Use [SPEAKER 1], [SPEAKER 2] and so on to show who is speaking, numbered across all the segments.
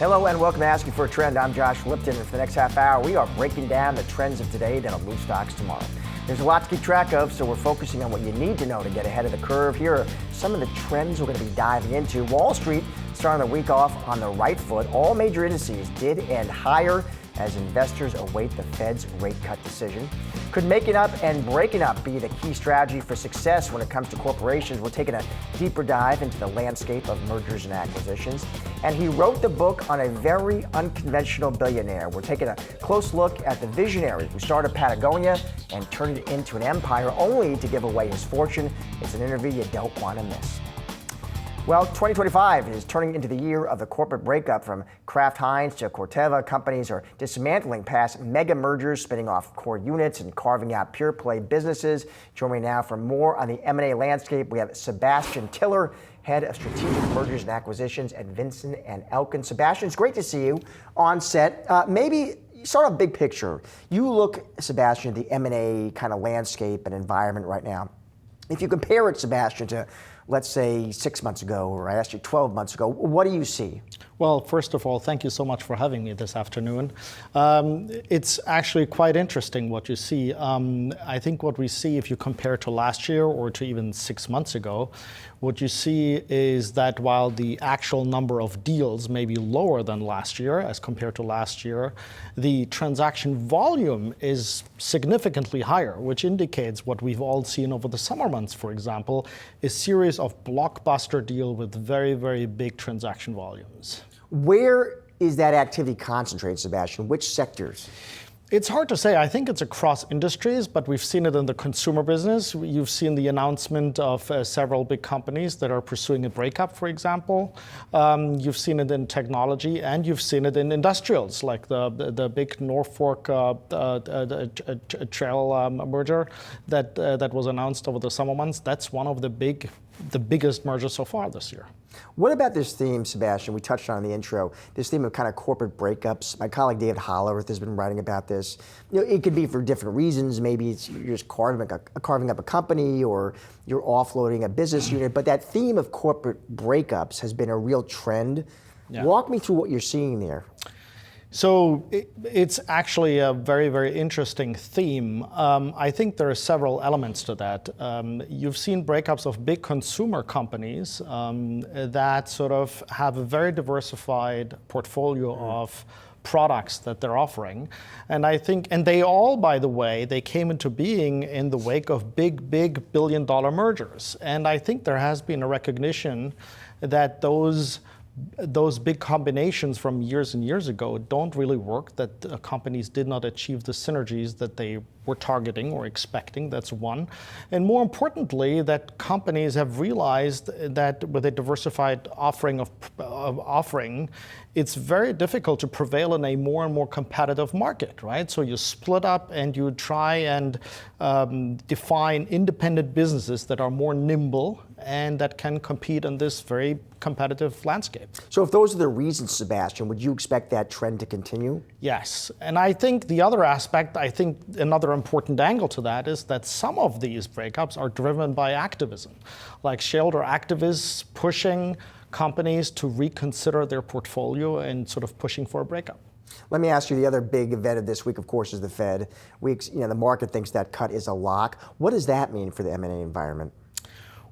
[SPEAKER 1] Hello and welcome to Asking for a Trend. I'm Josh Lipton, and for the next half hour, we are breaking down the trends of today that'll move stocks tomorrow. There's a lot to keep track of, so we're focusing on what you need to know to get ahead of the curve. Here are some of the trends we're going to be diving into. Wall Street starting the week off on the right foot. All major indices did end higher as investors await the Fed's rate cut decision. Could making up and breaking up be the key strategy for success when it comes to corporations? We're taking a deeper dive into the landscape of mergers and acquisitions. And he wrote the book on a very unconventional billionaire. We're taking a close look at the visionary who started Patagonia and turned it into an empire only to give away his fortune. It's an interview you don't want to miss. Well, 2025 is turning into the year of the corporate breakup. From Kraft Heinz to Corteva, companies are dismantling past mega mergers, spinning off core units and carving out pure play businesses. Joining me now for more on the M&A landscape, we have Sebastian Tiller, Head of Strategic Mergers and Acquisitions at Vinson & Elkins. Sebastian, it's great to see you on set. Maybe sort of big picture. You look, Sebastian, at the M&A kind of landscape and environment right now. If you compare it, Sebastian, to let's say 6 months ago, or I asked you 12 months ago, what do you see?
[SPEAKER 2] Well, first of all, thank you so much for having me this afternoon. It's actually quite interesting what you see. I think what we see, if you compare to last year or to even 6 months ago, what you see is that while the actual number of deals may be lower than last year as compared to last year, the transaction volume is significantly higher, which indicates what we've all seen over the summer months, for example, a series of blockbuster deals with very, very big transaction volumes.
[SPEAKER 1] Where is that activity concentrated, Sebastian? Which sectors?
[SPEAKER 2] It's hard to say. I think it's across industries, but we've seen it in the consumer business. You've seen the announcement of several big companies that are pursuing a breakup, for example. You've seen it in technology, and you've seen it in industrials, like the big Norfolk Trail merger that was announced over the summer months. That's one of the biggest mergers so far this year.
[SPEAKER 1] What about this theme, Sebastian? We touched on in the intro, this theme of kind of corporate breakups. My colleague David Hollerith has been writing about this. You know, it could be for different reasons. Maybe it's you're just carving up a company, or you're offloading a business unit. But that theme of corporate breakups has been a real trend. Yeah. Walk me through what you're seeing there.
[SPEAKER 2] So it's actually a very, very interesting theme. I think there are several elements to that. You've seen breakups of big consumer companies that sort of have a very diversified portfolio of products that they're offering. And I think, and they all, by the way, they came into being in the wake of big billion-dollar mergers. And I think there has been a recognition that those big combinations from years and years ago don't really work, that companies did not achieve the synergies that they were targeting or expecting. That's one. And more importantly, that companies have realized that with a diversified offering, it's very difficult to prevail in a more and more competitive market, right? So you split up and you try and define independent businesses that are more nimble and that can compete in this very competitive landscape.
[SPEAKER 1] So if those are the reasons, Sebastian, would you expect that trend to continue?
[SPEAKER 2] Yes. And I think the other aspect, another important angle to that is that some of these breakups are driven by activism, like shareholder activists pushing companies to reconsider their portfolio and sort of pushing for a breakup.
[SPEAKER 1] Let me ask you, the other big event of this week, of course, is the Fed. The market thinks that cut is a lock. What does that mean for the M&A environment?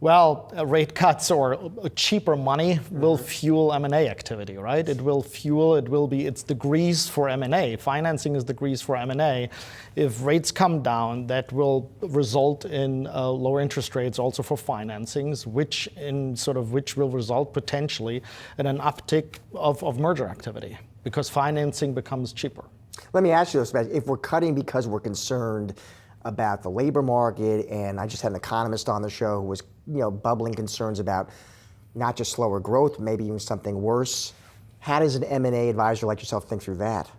[SPEAKER 2] Well, rate cuts or cheaper money will fuel M&A activity, right? It's the grease for M&A. Financing is the grease for M&A. If rates come down, that will result in lower interest rates also for financings, which will result potentially in an uptick of merger activity because financing becomes cheaper.
[SPEAKER 1] Let me ask you this, if we're cutting because we're concerned about the labor market, and I just had an economist on the show who was, bubbling concerns about not just slower growth, maybe even something worse. How does an M&A advisor like yourself think through that?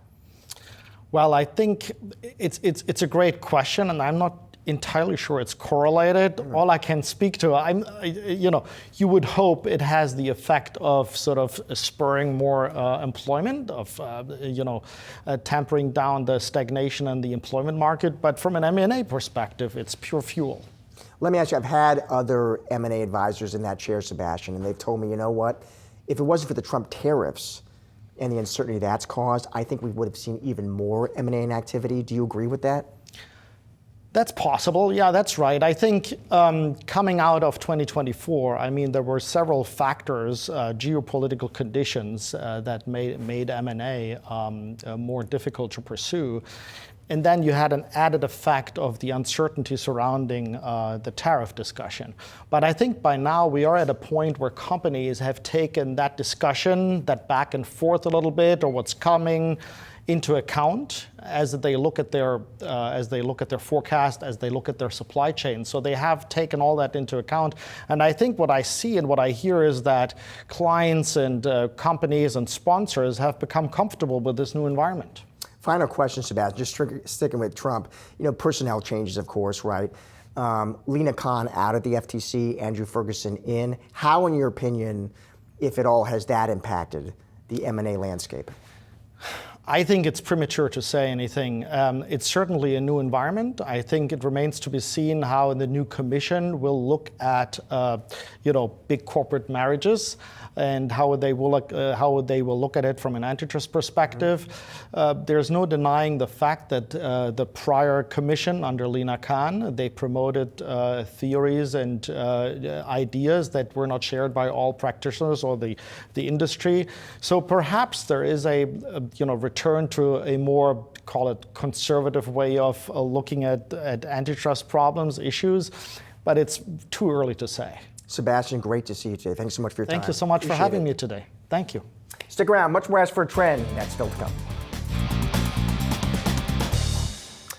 [SPEAKER 2] Well, I think it's a great question, and I'm not entirely sure it's correlated. All I can speak to, you would hope it has the effect of sort of spurring more employment, of tempering down the stagnation in the employment market. But from an M&A perspective, it's pure fuel.
[SPEAKER 1] Let me ask you, I've had other M&A advisors in that chair, Sebastian, and they've told me, you know what, if it wasn't for the Trump tariffs, and the uncertainty that's caused, I think we would have seen even more M&A activity. Do you agree with that?
[SPEAKER 2] That's possible. Yeah, that's right. I think coming out of 2024, I mean, there were several factors, geopolitical conditions that made M&A more difficult to pursue. And then you had an added effect of the uncertainty surrounding the tariff discussion. But I think by now we are at a point where companies have taken that discussion, that back and forth a little bit, or what's coming, into account as they look at their forecast, as they look at their supply chain. So they have taken all that into account. And I think what I see and what I hear is that clients and companies and sponsors have become comfortable with this new environment.
[SPEAKER 1] Final question, Sebastian, just sticking with Trump, personnel changes, of course, right? Lina Khan out of the FTC, Andrew Ferguson in. How, in your opinion, if at all, has that impacted the M&A landscape?
[SPEAKER 2] I think it's premature to say anything. It's certainly a new environment. I think it remains to be seen how the new commission will look at, big corporate marriages and how they will look at it from an antitrust perspective. There's no denying the fact that the prior commission under Lina Khan, they promoted theories and ideas that were not shared by all practitioners or the industry. So perhaps there is a return to a more, call it, conservative way of looking at antitrust problems, issues, but it's too early to say. Sebastian, great to see you today. Thanks so much for your time. Thank you so much for having me today. Thank you. Stick around. Much more As for a Trend. That's still to come.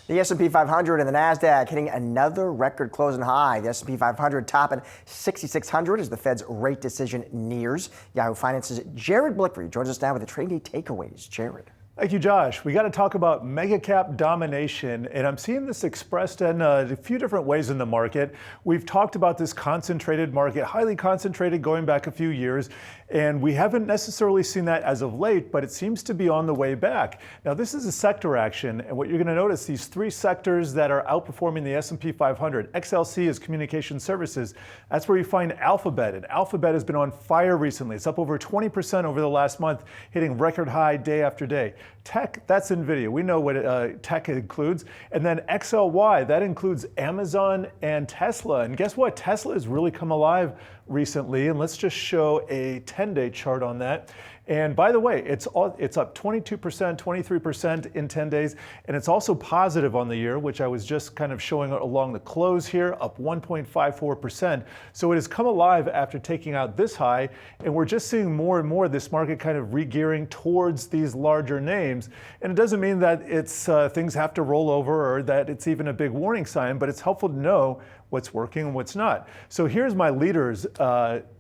[SPEAKER 2] The S&P 500 and the NASDAQ hitting another record closing high. The S&P 500 topping 6,600 as the Fed's rate decision nears. Yahoo Finance's Jared Blickford joins us now with the trading day takeaways. Jared.
[SPEAKER 3] Thank you, Josh. We got to talk about mega cap domination, and I'm seeing this expressed in a few different ways in the market. We've talked about this concentrated market, highly concentrated going back a few years, and we haven't necessarily seen that as of late, but it seems to be on the way back. Now, this is a sector action, and what you're going to notice, these three sectors that are outperforming the S&P 500. XLC is communication services. That's where you find Alphabet, and Alphabet has been on fire recently. It's up over 20% over the last month, hitting record high day after day. Tech, that's NVIDIA. We know what tech includes. And then XLY, that includes Amazon and Tesla. And guess what? Tesla has really come alive recently. And let's just show a 10-day chart on that. And by the way, it's up 22%, 23% in 10 days. And it's also positive on the year, which I was just kind of showing along the close here, up 1.54%. So it has come alive after taking out this high. And we're just seeing more and more this market kind of re-gearing towards these larger names. And it doesn't mean that it's things have to roll over or that it's even a big warning sign, but it's helpful to know what's working and what's not. So here's my leaders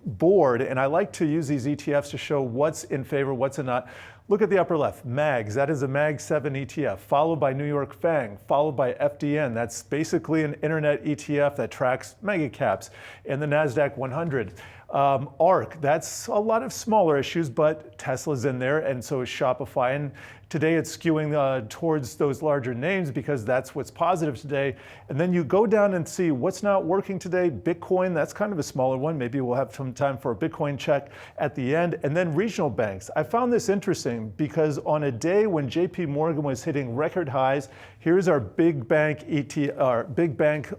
[SPEAKER 3] board, and I like to use these ETFs to show what's in favor, what's not. Look at the upper left, MAGS, that is a MAG 7 ETF, followed by New York FANG, followed by FDN. That's basically an internet ETF that tracks mega caps, and the NASDAQ 100. ARK, that's a lot of smaller issues, but Tesla's in there, and so is Shopify. And today it's skewing towards those larger names because that's what's positive today. And then you go down and see what's not working today. Bitcoin, that's kind of a smaller one. Maybe we'll have some time for a Bitcoin check at the end. And then regional banks. I found this interesting because on a day when JP Morgan was hitting record highs, here's our big bank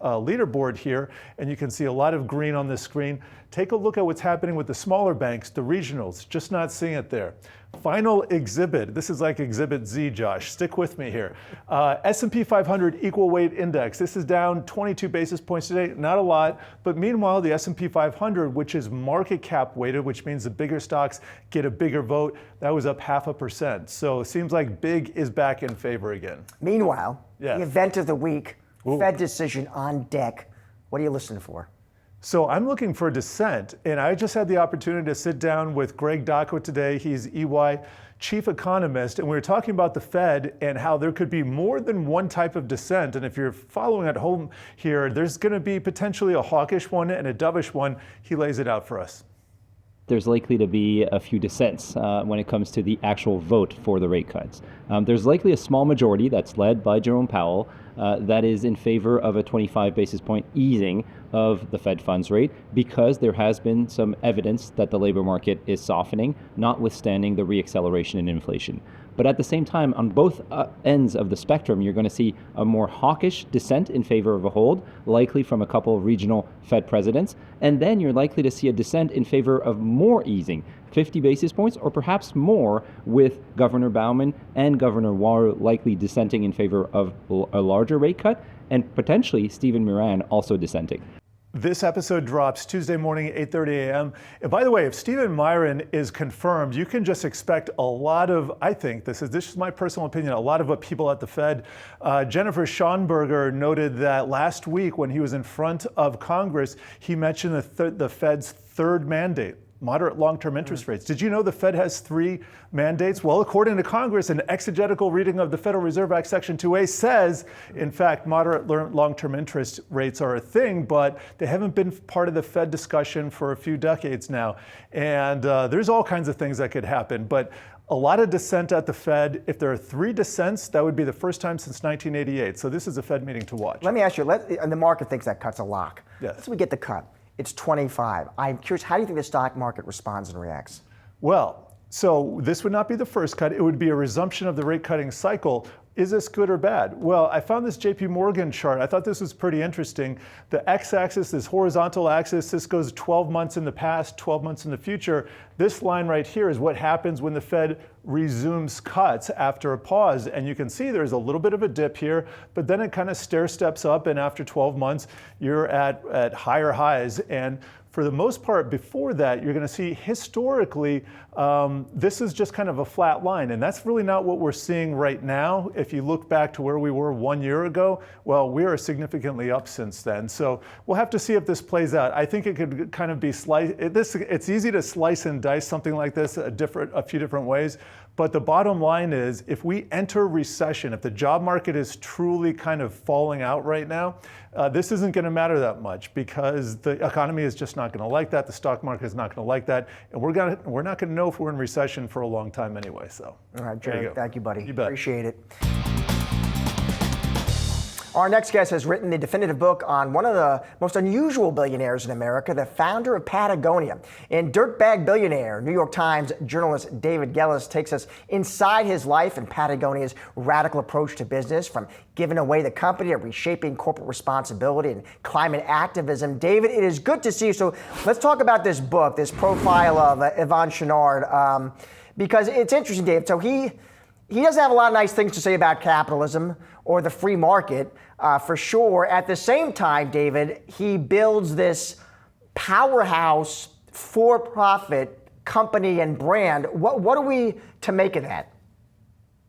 [SPEAKER 3] leaderboard here, and you can see a lot of green on the screen. Take a look at what's happening with the smaller banks, the regionals, just not seeing it there. Final exhibit. This is like Exhibit Z, Josh. Stick with me here. S&P 500 equal weight index. This is down 22 basis points today. Not a lot. But meanwhile, the S&P 500, which is market cap weighted, which means the bigger stocks get a bigger vote, that was up 0.5%. So it seems like big is back in favor again.
[SPEAKER 1] Meanwhile,
[SPEAKER 3] yes.
[SPEAKER 1] The event of the week,
[SPEAKER 3] Ooh.
[SPEAKER 1] Fed decision on deck. What are you listening for?
[SPEAKER 3] So I'm looking for dissent, and I just had the opportunity to sit down with Greg Dacco today. He's EY chief economist, and we were talking about the Fed and how there could be more than one type of dissent. And if you're following at home here, there's going to be potentially a hawkish one and a dovish one. He lays it out for us.
[SPEAKER 4] There's likely to be a few dissents when it comes to the actual vote for the rate cuts. There's likely a small majority that's led by Jerome Powell that is in favor of a 25 basis point easing of the Fed funds rate, because there has been some evidence that the labor market is softening, notwithstanding the reacceleration in inflation. But at the same time, on both ends of the spectrum, you're going to see a more hawkish dissent in favor of a hold, likely from a couple of regional Fed presidents. And then you're likely to see a dissent in favor of more easing, 50 basis points or perhaps more, with Governor Bauman and Governor Waller likely dissenting in favor of a larger rate cut, and potentially Stephen Moran also dissenting.
[SPEAKER 3] This episode drops Tuesday morning, 8:30 a.m. And by the way, if Stephen Myron is confirmed, you can just expect a lot of, I think, this is my personal opinion, a lot of what people at the Fed. Jennifer Schonberger noted that last week when he was in front of Congress, he mentioned the Fed's third mandate, moderate long-term interest rates. Did you know the Fed has 3 mandates? Well, according to Congress, an exegetical reading of the Federal Reserve Act Section 2A says, in fact, moderate long-term interest rates are a thing, but they haven't been part of the Fed discussion for a few decades now. And there's all kinds of things that could happen. But a lot of dissent at the Fed. If there are 3 dissents, that would be the first time since 1988. So this is a Fed meeting to watch.
[SPEAKER 1] Let me ask you, and the market thinks that cut's a lock.
[SPEAKER 3] Yes.
[SPEAKER 1] Let's we get the cut. It's 25. I'm curious, how do you think the stock market responds and reacts?
[SPEAKER 3] Well, so this would not be the first cut. It would be a resumption of the rate cutting cycle. Is this good or bad? Well, I found this JP Morgan chart. I thought this was pretty interesting. The x-axis, this horizontal axis, this goes 12 months in the past, 12 months in the future. This line right here is what happens when the Fed resumes cuts after a pause. And you can see there's a little bit of a dip here, but then it kind of stair steps up, and after 12 months, you're at higher highs. And for the most part, before that, you're going to see historically, this is just kind of a flat line. And that's really not what we're seeing right now. If you look back to where we were 1 year ago, well, we are significantly up since then. So we'll have to see if this plays out. I think it could kind of be it's easy to slice and dice something like this a few different ways. But the bottom line is, if we enter recession, if the job market is truly kind of falling out right now, this isn't going to matter that much, because the economy is just not going to like that. The stock market is not going to like that. And we're not going to know if we're in recession for a long time anyway. So,
[SPEAKER 1] all right, Jerry, thank you, buddy.
[SPEAKER 3] You bet.
[SPEAKER 1] Appreciate it. Our next guest has written the definitive book on one of the most unusual billionaires in America, the founder of Patagonia. In Dirtbag Billionaire, New York Times journalist David Gellis takes us inside his life and Patagonia's radical approach to business, from giving away the company to reshaping corporate responsibility and climate activism. David, it is good to see you. So let's talk about this book, this profile of Yvon Chouinard, because it's interesting, David. So he doesn't have a lot of nice things to say about capitalism or the free market, for sure. At the same time, David, he builds this powerhouse for-profit company and brand. What are we to make of that?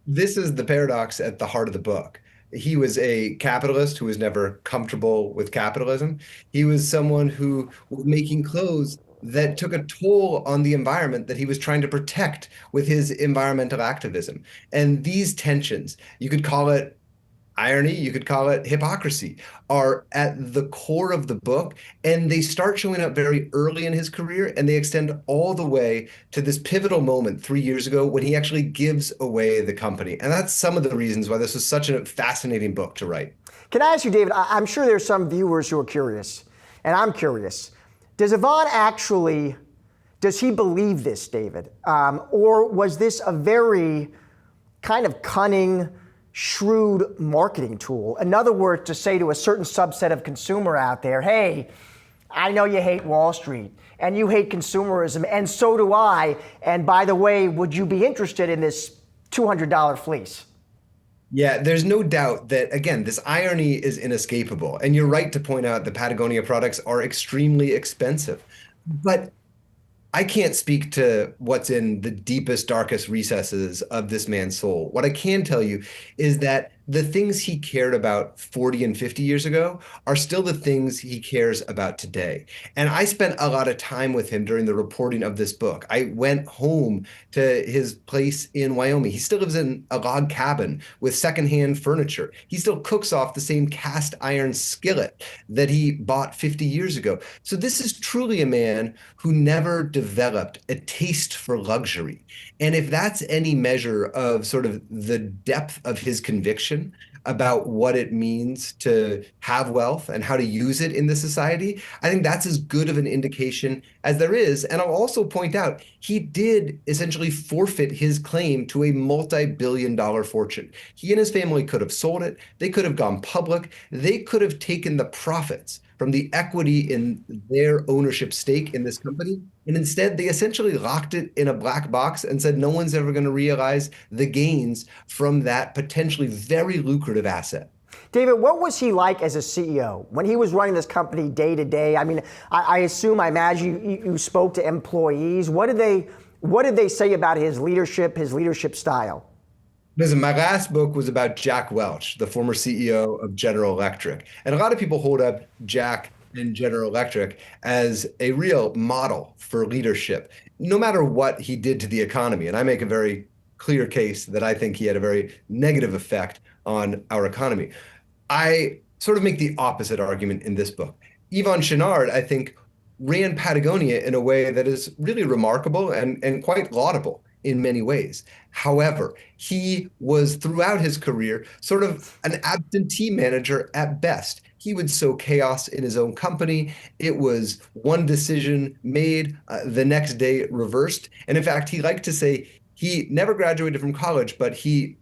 [SPEAKER 5] This is the paradox at the heart of the book. He was a capitalist who was never comfortable with capitalism. He was someone who was making clothes that took a toll on the environment that he was trying to protect with his environmental activism. And these tensions, you could call it irony, you could call it hypocrisy, are at the core of the book. And they start showing up very early in his career, and they extend all the way to this pivotal moment 3 years ago when he actually gives away the company. And that's some of the reasons why this was such a fascinating book to write.
[SPEAKER 1] Can I ask you, David, I'm sure there's some viewers who are curious, and I'm curious. Does he believe this, David? Or was this a very kind of cunning, shrewd marketing tool? In other words, to say to a certain subset of consumer out there, hey, I know you hate Wall Street and you hate consumerism, and so do I. And by the way, would you be interested in this $200 fleece?
[SPEAKER 5] Yeah, there's no doubt that, again, this irony is inescapable. And you're right to point out that Patagonia products are extremely expensive. But I can't speak to what's in the deepest, darkest recesses of this man's soul. What I can tell you is that the things he cared about 40 and 50 years ago are still the things he cares about today. And I spent a lot of time with him during the reporting of this book. I went home to his place in Wyoming. He still lives in a log cabin with secondhand furniture. He still cooks off the same cast iron skillet that he bought 50 years ago. So this is truly a man who never developed a taste for luxury. And if that's any measure of sort of the depth of his conviction, about what it means to have wealth and how to use it in the society, I think that's as good of an indication as there is. And I'll also point out, he did essentially forfeit his claim to a multi-billion-dollar fortune. He and his family could have sold it. They could have gone public. They could have taken the profits from the equity in their ownership stake in this company. And instead, they essentially locked it in a black box and said no one's ever going to realize the gains from that potentially very lucrative asset.
[SPEAKER 1] David, what was he like as a CEO when he was running this company day to day? I mean, I imagine you spoke to employees. What did they say about his leadership style?
[SPEAKER 5] Listen, my last book was about Jack Welch, the former CEO of General Electric. And a lot of people hold up Jack and General Electric as a real model for leadership, no matter what he did to the economy. And I make a very clear case that I think he had a very negative effect on our economy. I sort of make the opposite argument in this book. Yvon Chouinard, I think, ran Patagonia in a way that is really remarkable and quite laudable in many ways. However, he was throughout his career sort of an absentee manager at best. He would sow chaos in his own company. It was one decision made, the next day reversed. And in fact, he liked to say he never graduated from college, but he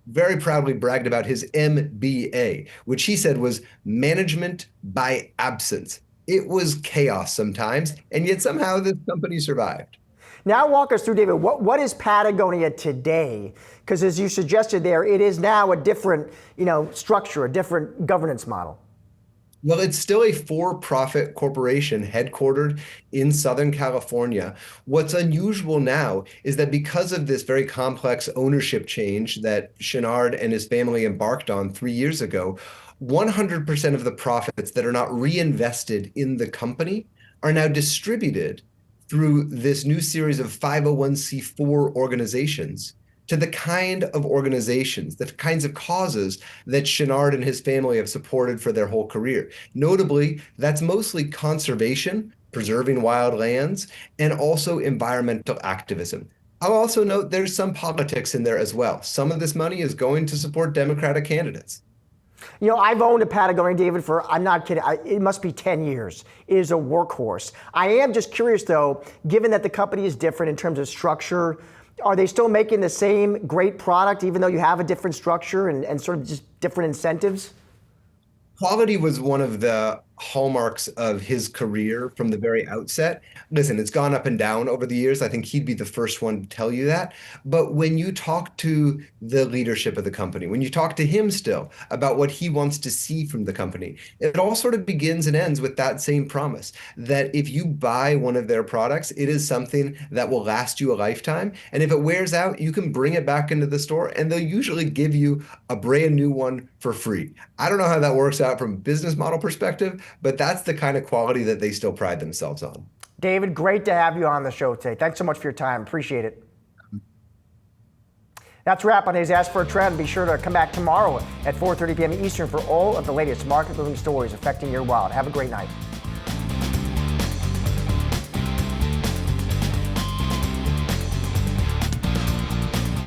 [SPEAKER 5] very proudly bragged about his MBA, which he said was management by absence. It was chaos sometimes, and yet somehow this company survived.
[SPEAKER 1] Now walk us through, David, what is Patagonia today? Because as you suggested there, it is now a different, structure, a different governance model.
[SPEAKER 5] Well, it's still a for-profit corporation headquartered in Southern California. What's unusual now is that because of this very complex ownership change that Chouinard and his family embarked on 3 years ago, 100% of the profits that are not reinvested in the company are now distributed through this new series of 501c4 organizations to the kind of organizations, the kinds of causes that Chouinard and his family have supported for their whole career. Notably, that's mostly conservation, preserving wild lands, and also environmental activism. I'll also note there's some politics in there as well. Some of this money is going to support Democratic candidates.
[SPEAKER 1] I've owned a Patagonia, David, for, I'm not kidding, it must be 10 years. It is a workhorse. I am just curious, though, given that the company is different in terms of structure, are they still making the same great product, even though you have a different structure and sort of just different incentives?
[SPEAKER 5] Quality was one of the hallmarks of his career from the very outset. Listen, it's gone up and down over the years. I think he'd be the first one to tell you that. But when you talk to the leadership of the company, when you talk to him still about what he wants to see from the company, it all sort of begins and ends with that same promise that if you buy one of their products, it is something that will last you a lifetime. And if it wears out, you can bring it back into the store and they'll usually give you a brand new one for free. I don't know how that works out from a business model perspective, but that's the kind of quality that they still pride themselves on.
[SPEAKER 1] David, great to have you on the show today. Thanks so much for your time. Appreciate it. That's a wrap on today's Ask for a Trend. Be sure to come back tomorrow at 4:30 p.m. Eastern for all of the latest market-moving stories affecting your wallet. Have a great night.